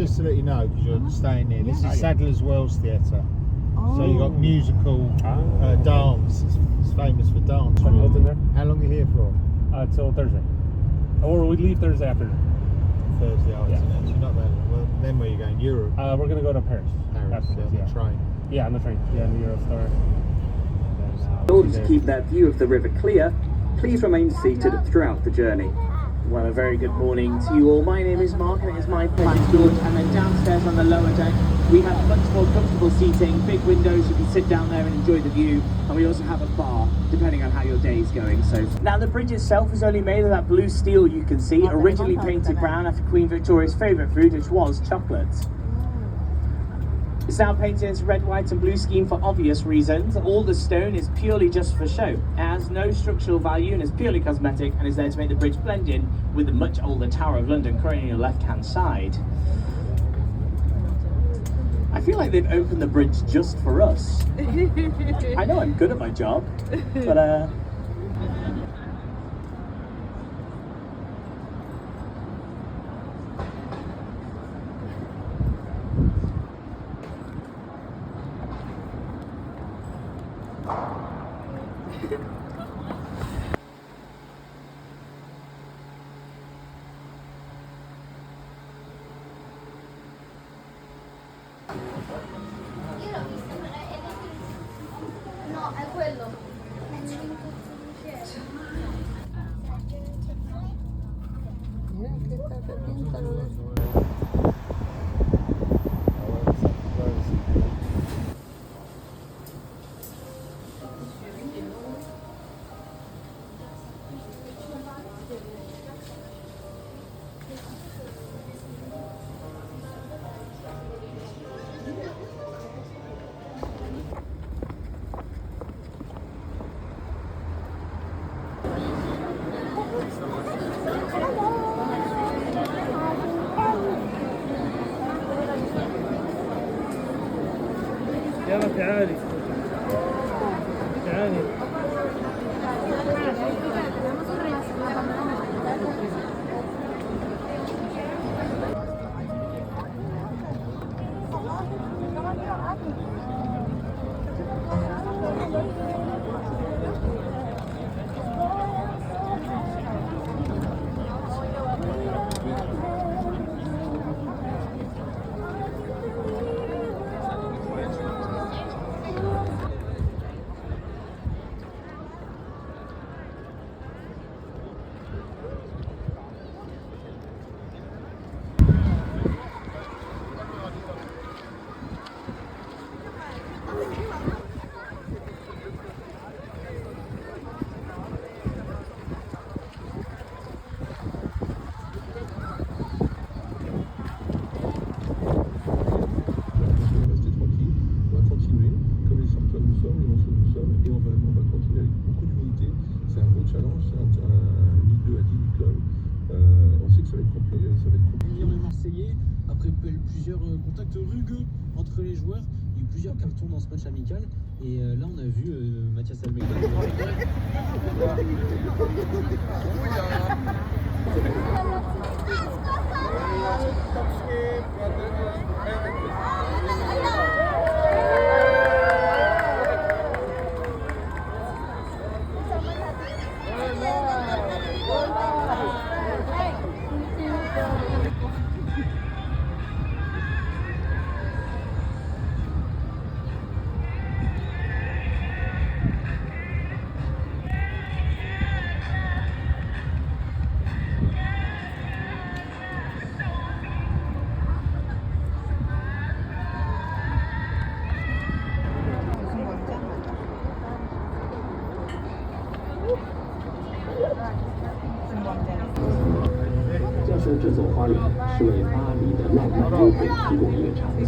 just to let you know, because you're staying here, this is Sadler's Wells Theatre. Oh. So you've got musical dance. It's famous for dance. From Hilton there? How long are you here for? Till Thursday. Or we leave Thursday afternoon. Thursday, Yeah. so not that long. Well, then where are you going? Europe? We're going to go to Paris. After this, on the train. Yeah, on the train. Yeah, in the Eurostar. In order to keep their view of the river clear, please remain seated throughout the journey. Well, a very good morning to you all. My name is Mark and it is my pleasure, George. And then downstairs on the lower deck, we have much more comfortable seating, big windows, you can sit down there and enjoy the view. And we also have a bar, depending on how your day is going. So now the bridge itself is only made of that blue steel you can see, originally painted brown after Queen Victoria's favourite food, which was chocolate. It's now painted into red, white and blue scheme for obvious reasons. All the stone is purely just for show. It has no structural value and is purely cosmetic and is there to make the bridge blend in with the much older Tower of London currently on your left-hand side. I feel like they've opened the bridge just for us. I know I'm good at my job, but No, è quello. يلا تعالي تعالي. Après plusieurs contacts rugueux entre les joueurs, il y a eu plusieurs cartons dans ce match amical. Et là, on a vu Mathias Almeida.这座花园是为巴黎的浪漫约会提供一个场景。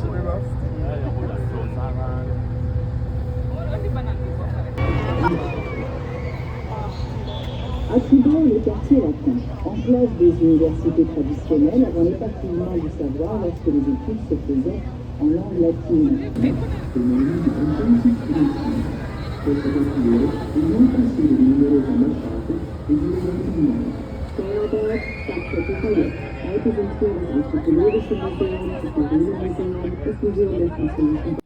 À Cuba, le quartier latin, en place des universités traditionnelles avant l'éparpillement du savoir lorsque les études se faisaient en langue latine. Questo quartiere è non possibile di numerose ambasciate e di università. Heute sind hier das Anthropologische Museum, das Marinemuseum, das Museum der Französischen